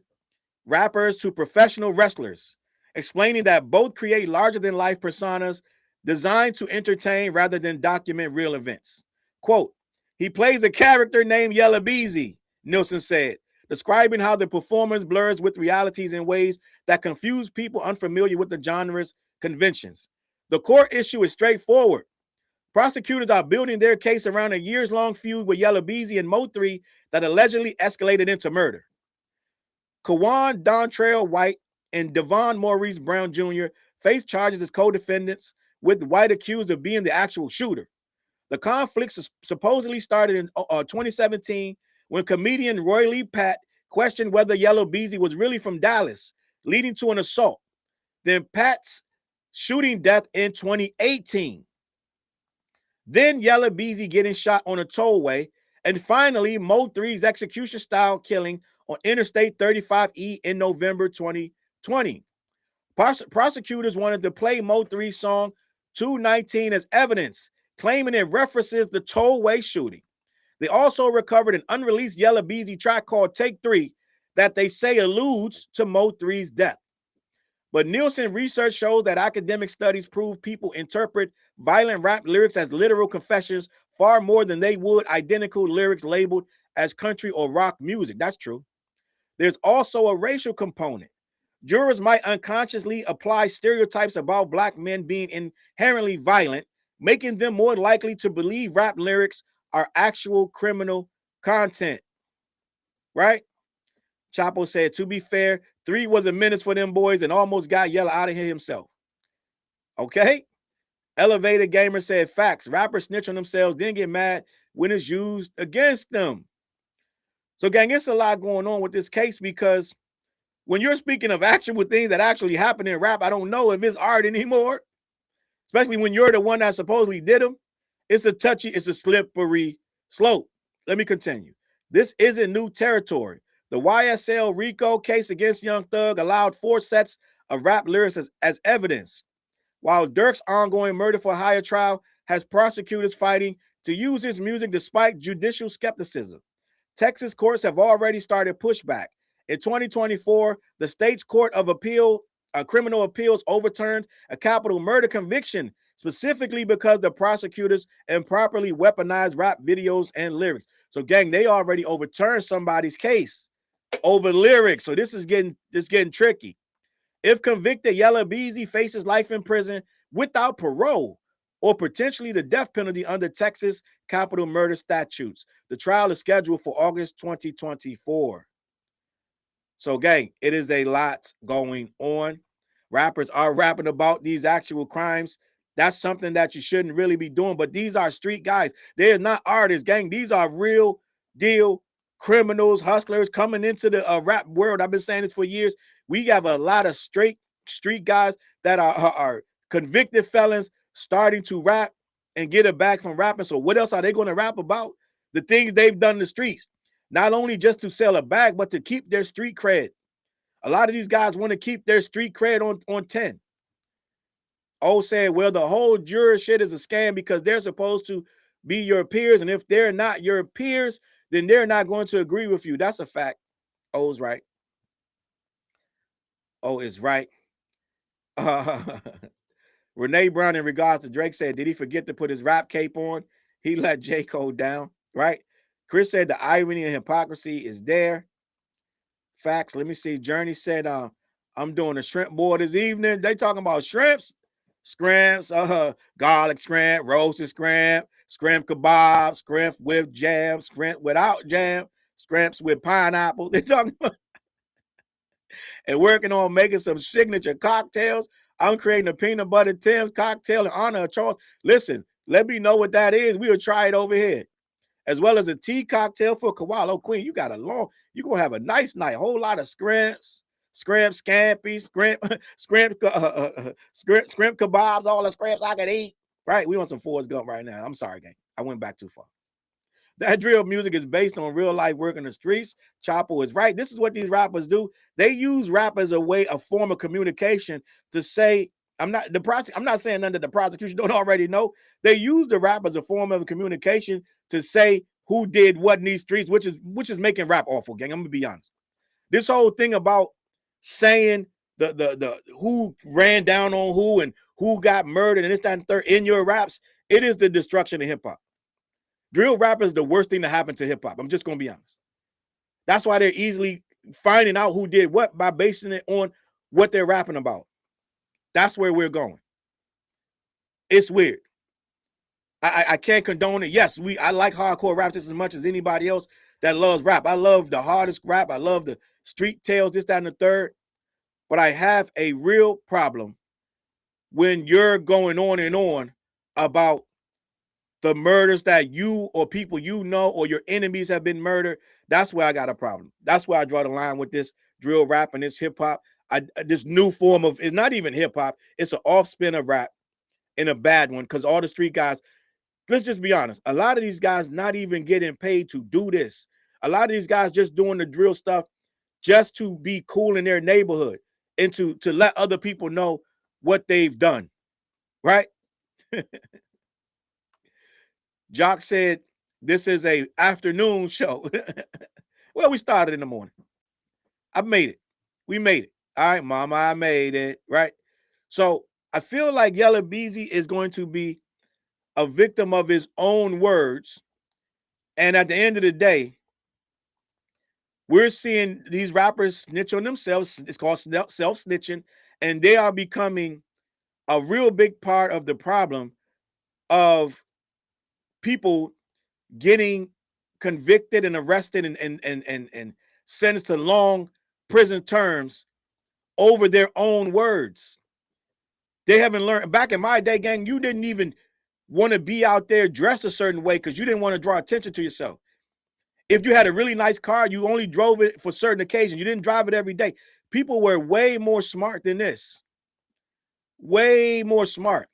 rappers to professional wrestlers, explaining that both create larger-than-life personas designed to entertain rather than document real events. Quote, he plays a character named Yella Bezzy, Nielsen said, describing how the performance blurs with realities in ways that confuse people unfamiliar with the genre's conventions. The core issue is straightforward. Prosecutors are building their case around a years-long feud with Yella Bezzy and Mo 3 that allegedly escalated into murder. Kawan Dontrell White and Devon Maurice Brown Jr. face charges as co-defendants, with White accused of being the actual shooter. The conflict supposedly started in 2017 when comedian Roy Lee Pat questioned whether Yella Bezzy was really from Dallas, leading to an assault. Then Pat's shooting death in 2018. Then Yella Bezzy getting shot on a tollway, and finally Mo 3's execution-style killing on Interstate 35E in November 2020. Prosecutors wanted to play Mo 3's song 219 as evidence, claiming it references the tollway shooting. They also recovered an unreleased Yella Bezzy track called Take 3 that they say alludes to Mo 3's death. But Nielsen research shows that academic studies prove people interpret violent rap lyrics as literal confessions far more than they would identical lyrics labeled as country or rock music. That's true. There's also a racial component. Jurors might unconsciously apply stereotypes about Black men being inherently violent, making them more likely to believe rap lyrics are actual criminal content. Right? Chapo said, to be fair, 3 was a menace for them boys and almost got Yella out of here himself. Okay? Elevated Gamer said, facts. Rappers snitch on themselves, then get mad when it's used against them. So, gang, it's a lot going on with this case because when you're speaking of actual things that actually happen in rap, I don't know if it's art anymore, especially when you're the one that supposedly did them. It's a slippery slope. Let me continue. This isn't new territory. The YSL RICO case against Young Thug allowed 4 sets of rap lyrics as evidence, while Dirk's ongoing murder for hire trial has prosecutors fighting to use his music despite judicial skepticism. Texas courts have already started pushback. In 2024, the state's Court of Criminal Appeals overturned a capital murder conviction, specifically because the prosecutors improperly weaponized rap videos and lyrics. So, gang, they already overturned somebody's case over lyrics. So this is getting tricky. If convicted, Yella Bezzy faces life in prison without parole or potentially the death penalty under Texas capital murder statutes. The trial is scheduled for August 2024. So, gang, it is a lot going on. Rappers are rapping about these actual crimes. That's something that you shouldn't really be doing. But these are street guys. They're not artists, gang. These are real deal criminals, hustlers coming into the rap world. I've been saying this for years. We have a lot of straight street guys that are convicted felons starting to rap and get it back from rapping. So what else are they going to rap about? The things they've done in the streets. Not only just to sell a bag, but to keep their street cred. A lot of these guys want to keep their street cred on 10. Oh, saying, well, the whole juror shit is a scam because they're supposed to be your peers. And if they're not your peers, then they're not going to agree with you. That's a fact. O's right. O is right. Renee Brown, in regards to Drake, said, did he forget to put his rap cape on? He let J.O.O.D down, right? Chris said the irony and hypocrisy is there. Facts. Let me see. Journey said, I'm doing a shrimp boil this evening. They talking about shrimps, scrimps, garlic scrimp, roasted scrimp, scrimp kebab, scrimp with jam, scrimp without jam, scrimps with pineapple. They talking about and working on making some signature cocktails. I'm creating a peanut butter Tim's cocktail in honor of Charles. Listen, let me know what that is. We'll try it over here. As well as a tea cocktail for Kawalo Queen. You got a long, you're going to have a nice night. Whole lot of scrimps, scampi, scrimp kebabs, all the scrimps I could eat. Right? We want some Forrest Gump right now. I'm sorry, gang. I went back too far. That drill music is based on real life work in the streets. Chapo is right. This is what these rappers do. They use rap as a form of communication to say, I'm not saying none that the prosecution don't already know. They use the rap as a form of communication to say who did what in these streets, which is making rap awful, gang. I'm gonna be honest. This whole thing about saying the who ran down on who and who got murdered and this, that, and third in your raps, it is the destruction of hip-hop. Drill rap is the worst thing to happen to hip-hop. I'm just gonna be honest. That's why they're easily finding out who did what by basing it on what they're rapping about. That's where we're going. It's weird. I can't condone it. Yes, I like hardcore rap just as much as anybody else that loves rap. I love the hardest rap. I love the street tales, this, that, and the third. But I have a real problem when you're going on and on about the murders that you or people you know or your enemies have been murdered. That's where I got a problem. That's where I draw the line with this drill rap and this hip hop. This new form of, it's not even hip hop. It's an off spin of rap and a bad one because all the street guys, let's just be honest. A lot of these guys not even getting paid to do this. A lot of these guys just doing the drill stuff just to be cool in their neighborhood and to let other people know what they've done, right? Jock said, this is a afternoon show. Well, we started in the morning. I made it. We made it. All right, mama, I made it, right? So I feel like Yella Bezzy is going to be a victim of his own words. And at the end of the day, we're seeing these rappers snitch on themselves. It's called self-snitching. And they are becoming a real big part of the problem of people getting convicted and arrested and sentenced to long prison terms over their own words. They haven't learned. Back in my day, gang, you didn't even want to be out there dressed a certain way because you didn't want to draw attention to yourself. If you had a really nice car, you only drove it for certain occasions. You didn't drive it every day. People were way more smart than this. Way more smart.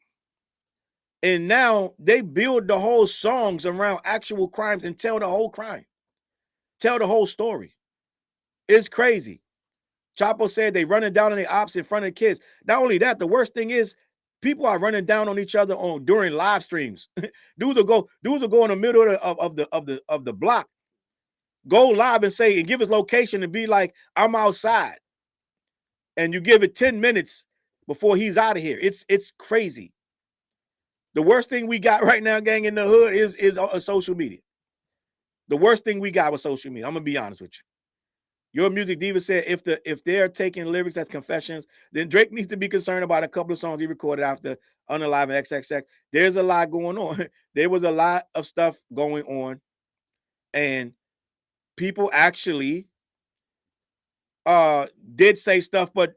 And now they build the whole songs around actual crimes and tell the whole crime. Tell the whole story. It's crazy. Chapo said they running down on the ops in front of kids. Not only that, the worst thing is people are running down on each other during live streams. Dudes will go in the middle of the block, go live and say and give his location and be like, I'm outside. And you give it 10 minutes before he's out of here. It's crazy. The worst thing we got right now, gang, in the hood is social media. The worst thing we got was social media. I'm gonna be honest with you. Your Music Diva said if they're taking lyrics as confessions, then Drake needs to be concerned about a couple of songs he recorded after Unalive and XXX. There's a lot going on. There was a lot of stuff going on, and people actually did say stuff, but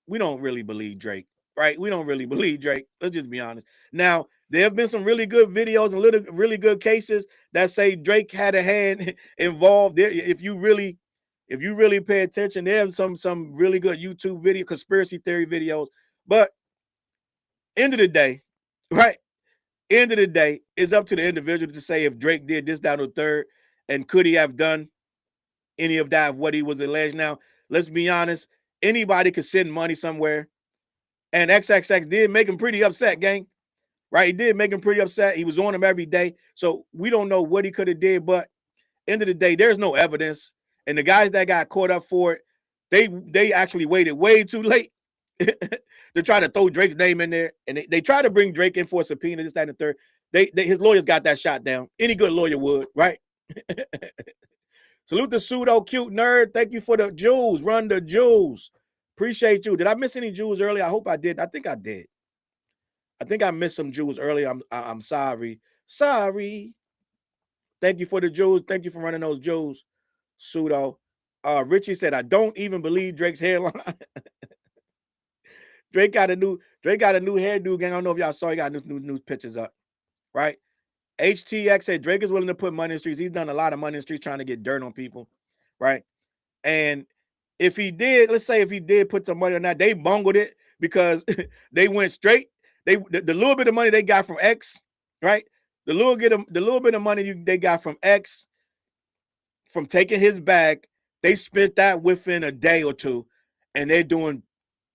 we don't really believe Drake, right? We don't really believe Drake. Let's just be honest. Now, there have been some really good videos and really good cases that say Drake had a hand involved there. If you really pay attention, there's some really good YouTube video, conspiracy theory videos. But end of the day, right? End of the day, it's up to the individual to say if Drake did this, that, or third, and could he have done any of that of what he was alleged. Now, let's be honest, anybody could send money somewhere. And XXX did make him pretty upset, gang. Right? He did make him pretty upset. He was on him every day. So we don't know what he could have did, but end of the day, there's no evidence. And the guys that got caught up for it, they actually waited way too late to try to throw Drake's name in there. And they try to bring Drake in for a subpoena, this, that, and the third. His lawyers got that shot down. Any good lawyer would, right? Salute the pseudo cute nerd. Thank you for the jewels. Run the jewels. Appreciate you. Did I miss any jewels earlier? I hope I did. I think I did. I think I missed some jewels earlier. I'm sorry. Sorry. Thank you for the jewels. Thank you for running those jewels. Pseudo. Richie said, I don't even believe Drake's hairline. Drake got a new hairdo, gang. I don't know if y'all saw. He got new pictures up, right? HTX said Drake is willing to put money in the streets. He's done a lot of money in the streets trying to get dirt on people, right? And if he did, let's say if he did put some money on that, they bungled it because they went straight. The little bit of money they got from X, right? The little bit of money they got from X, from taking his bag, they spent that within a day or two, and they're doing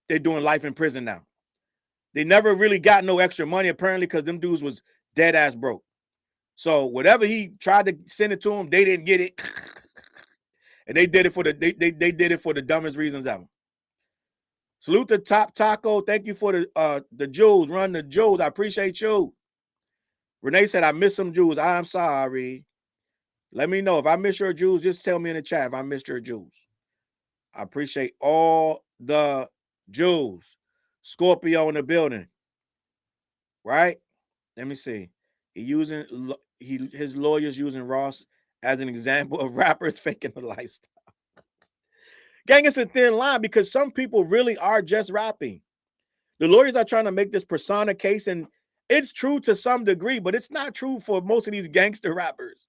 life in prison now. They never really got no extra money apparently because them dudes was dead ass broke. So whatever he tried to send it to them, they didn't get it, and they did it for the dumbest reasons ever. Salute to Top Taco. Thank you for the jewels. Run the jewels. I appreciate you. Renee said I missed some jewels. I'm sorry. Let me know if I miss your jewels. Just tell me in the chat if I missed your jewels. I appreciate all the jewels. Scorpio in the building, right? Let me see. His lawyers using Ross as an example of rappers faking the lifestyle. Gang, it's a thin line because some people really are just rapping. The lawyers are trying to make this persona case, and it's true to some degree, but it's not true for most of these gangster rappers.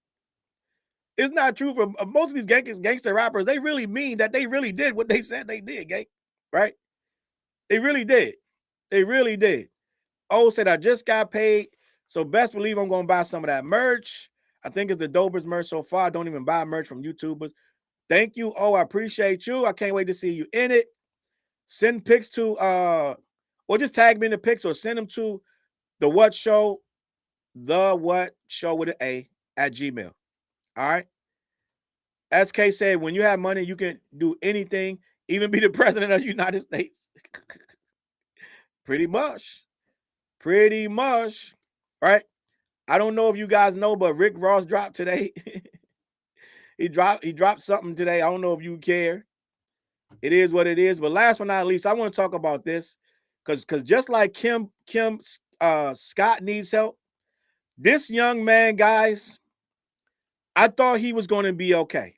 It's not true for most of these gangster rappers. They really mean that they really did what they said they did, gang. Right? They really did. They really did. Oh, said I just got paid, so best believe I'm going to buy some of that merch. I think it's the dopest merch so far. I don't even buy merch from YouTubers. Thank you. Oh, I appreciate you. I can't wait to see you in it. Send pics to, or just tag me in the pics or send them to the what show with an A at Gmail. All right. SK said, when you have money, you can do anything, even be the president of the United States. Pretty much. Pretty much. Right? I don't know if you guys know, but Rick Ross dropped today. He dropped something today. I don't know if you care. It is what it is. But last but not least, I want to talk about this because just like Kim Scott needs help, this young man, guys, I thought he was going to be okay.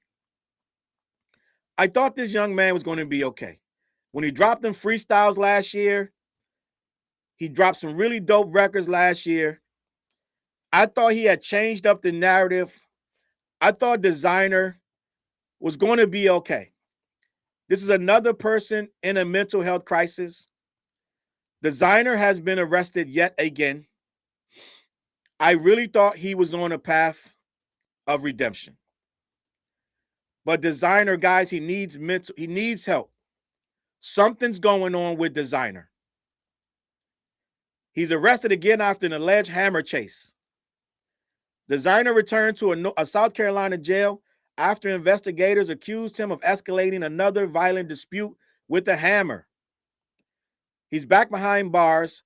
I thought this young man was going to be okay. When he dropped them freestyles last year, he dropped some really dope records last year. I thought he had changed up the narrative. I thought Desiigner was going to be okay. This is another person in a mental health crisis. Desiigner has been arrested yet again. I really thought he was on a path of redemption. But Desiigner, guys, he needs help. Something's going on with Desiigner. He's arrested again after an alleged hammer chase. Desiigner returned to a South Carolina jail after investigators accused him of escalating another violent dispute with a hammer. He's back behind bars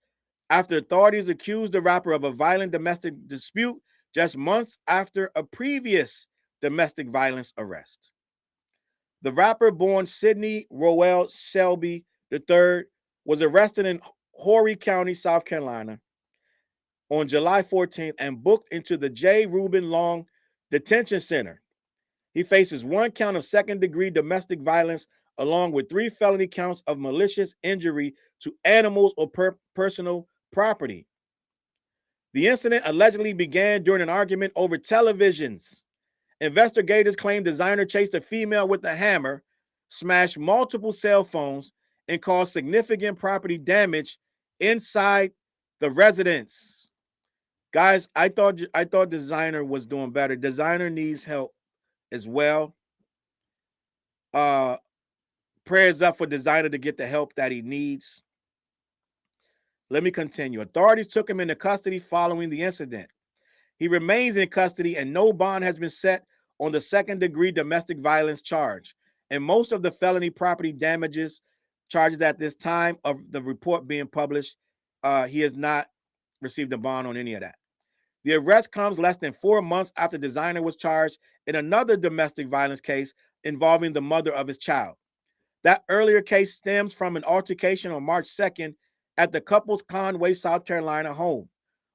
after authorities accused the rapper of a violent domestic dispute just months after a previous domestic violence arrest. The rapper, born Sidney Roel Shelby III, was arrested in Horry County, South Carolina on July 14th and booked into the J. Reuben Long Detention Center. He faces 1 count of second-degree domestic violence along with 3 felony counts of malicious injury to animals or personal property. The incident allegedly began during an argument over televisions. Investigators claim Desiigner chased a female with a hammer, smashed multiple cell phones, and caused significant property damage inside the residence. Guys, I thought Desiigner was doing better. Desiigner needs help as well. Prayers up for Desiigner to get the help that he needs. Let me continue. Authorities took him into custody following the incident. He remains in custody and no bond has been set on the second-degree domestic violence charge and most of the felony property damages charges at this time of the report being published. He has not received a bond on any of that. The arrest comes less than 4 months after Desiigner was charged in another domestic violence case involving the mother of his child. That earlier case stems from an altercation on March 2nd at the couple's Conway, South Carolina home.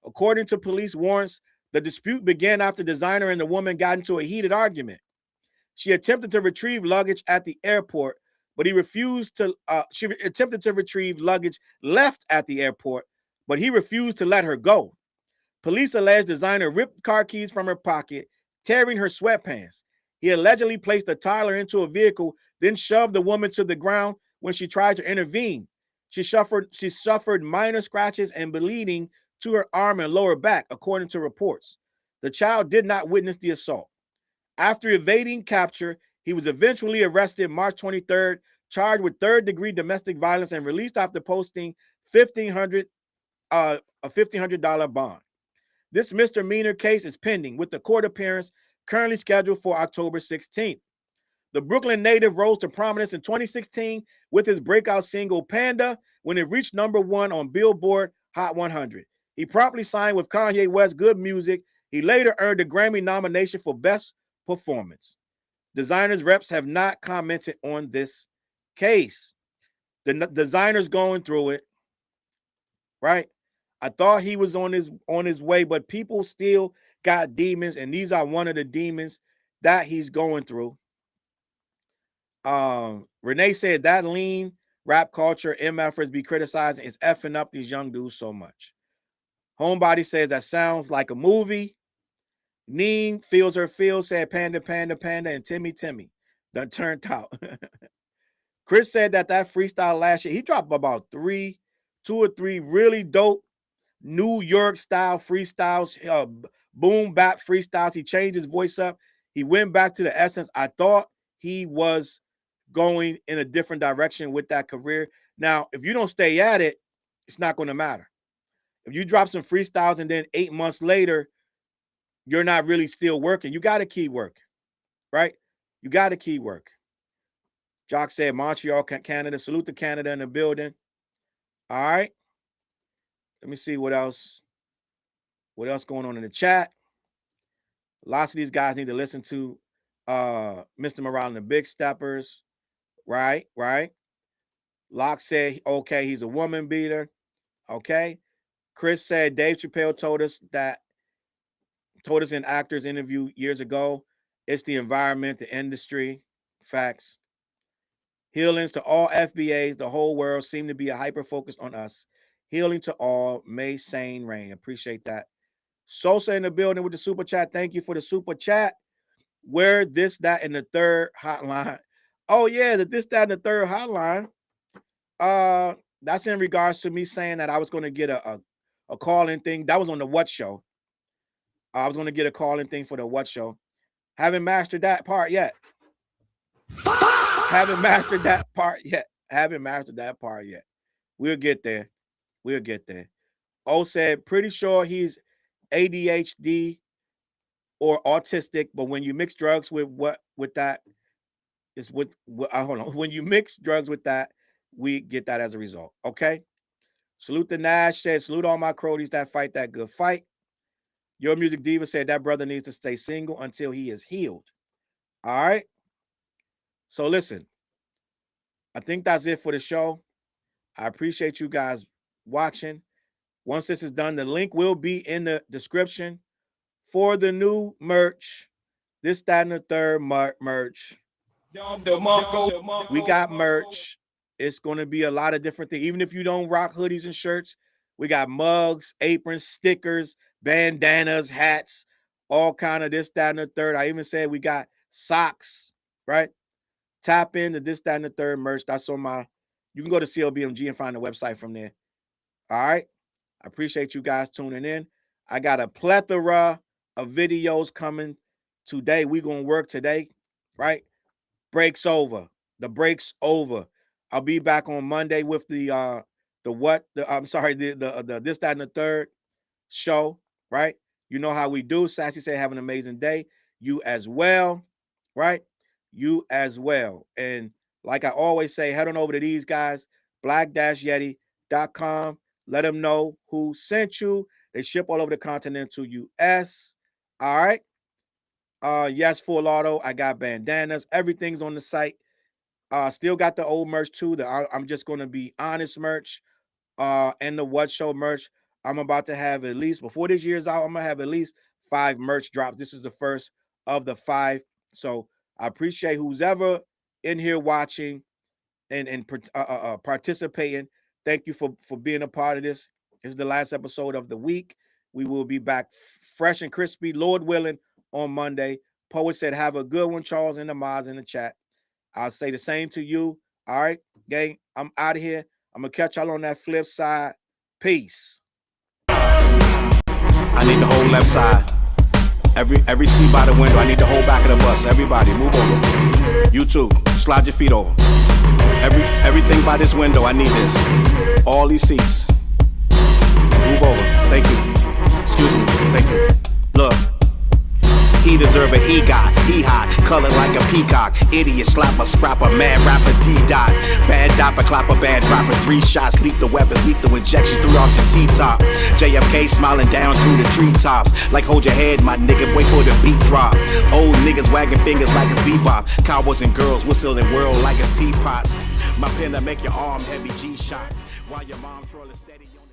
According to police warrants, the dispute began after Desiigner and the woman got into a heated argument. She attempted to retrieve luggage at the airport, but he refused to. She attempted to retrieve luggage left at the airport, but he refused to let her go. Police allege Desiigner ripped car keys from her pocket, tearing her sweatpants. He allegedly placed a toddler into a vehicle, then shoved the woman to the ground when she tried to intervene. She suffered minor scratches and bleeding to her arm and lower back, according to reports. The child did not witness the assault. After evading capture, he was eventually arrested March 23rd, charged with third-degree domestic violence, and released after posting a $1,500 bond. This misdemeanor case is pending, with the court appearance currently scheduled for October 16th. The Brooklyn native rose to prominence in 2016 with his breakout single Panda when it reached #1 on Billboard Hot 100. He promptly signed with Kanye West's Good Music. He later earned a Grammy nomination for Best Performance. Desiigner's reps have not commented on this case. The Desiigner's going through it, right? I thought he was on his way, but people still got demons, and these are one of the demons that he's going through. Renee said that lean rap culture MFers be criticizing is effing up these young dudes so much. Homebody says that sounds like a movie. Neen feels her feels, said Panda, Panda, Panda, and Timmy, Timmy. Done turned out. Chris said that freestyle last year, he dropped about 2 or 3 really dope New York style freestyles, boom bap freestyles. He changed his voice up. He went back to the essence. I thought he was going in a different direction with that career. Now, if you don't stay at it, it's not going to matter. If you drop some freestyles and then 8 months later, you're not really still working, you got to keep working, right? You got to keep working. Jock said Montreal, Canada. Salute to Canada in the building. All right. Let me see what else. What else going on in the chat? Lots of these guys need to listen to Mr. Morale and the Big Steppers. Right. Locke said, okay, he's a woman beater. Okay. Chris said Dave Chappelle told us in actors interview years ago, it's the environment, the industry. Facts. Healings to all FBAs, the whole world seem to be a hyper focus on us. Healing to all, may sane reign. Appreciate that. Sosa in the building with the super chat. Thank you for the super chat. Where this, that, and the third hotline. Oh yeah, the this, that, and the third hotline. That's in regards to me saying that I was going to get a call-in thing. That was on the What Show. I was going to get a call-in thing for the What Show. Haven't mastered that part yet. Haven't mastered that part yet. We'll get there. O said, pretty sure he's ADHD or autistic, but when you mix drugs with that, when you mix drugs with that, we get that as a result. Okay. Salute the Nash said, salute all my cronies that fight that good fight. Your Music Diva said that brother needs to stay single until he is healed. All right. So listen, I think that's it for the show. I appreciate you guys watching. Once this is done, the link will be in the description for the new merch. This, that, and the third merch. We got merch. It's going to be a lot of different things. Even if you don't rock hoodies and shirts, we got mugs, aprons, stickers, bandanas, hats, all kind of this, that, and the third. I even said we got socks, right? Tap into this, that, and the third merch. That's on you can go to CLBMG and find the website from there. All right. I appreciate you guys tuning in. I got a plethora of videos coming today. We're going to work today, right? Break's over. The break's over. I'll be back on Monday with the this, that, and the third show, right? You know how we do. Sassy say have an amazing day. You as well, right? You as well. And like I always say, head on over to these guys, black-yeti.com. Let them know who sent you. They ship all over the continental U.S. All right. Yes, Full Auto. I got bandanas. Everything's on the site. Still got the old merch too. I'm just going to be honest merch. And the What Show merch. I'm about to have at least, before this year's out, I'm going to have at least 5 merch drops. This is the first of the 5. So I appreciate who's ever in here watching and participating. Thank you for being a part of this. This is the last episode of the week. We will be back fresh and crispy, Lord willing, on Monday. Poet said, have a good one, Charles, and the mods in the chat. I'll say the same to you. All right, gang, I'm out of here. I'm going to catch y'all on that flip side. Peace. I need the whole left side. Every seat by the window. I need the whole back of the bus. Everybody, move over. You too. Slide your feet over. Everything by this window. I need this. All these seats. Move over. Thank you. Excuse me. Thank you. Look. He deserve an EGOT, he hot, color like a peacock. Idiot, slapper, scrapper, mad rapper, D-dot. Bad dopper, clapper, bad dropper. 3 shots, lethal weapons, lethal injections through off your T-top. JFK smiling down through the treetops. Like hold your head, my nigga, wait for the beat drop. Old niggas wagging fingers like it's bebop. Cowboys and girls whistling world like it's teapots. My pen to make your arm heavy G-shot. While your mom trolling steady on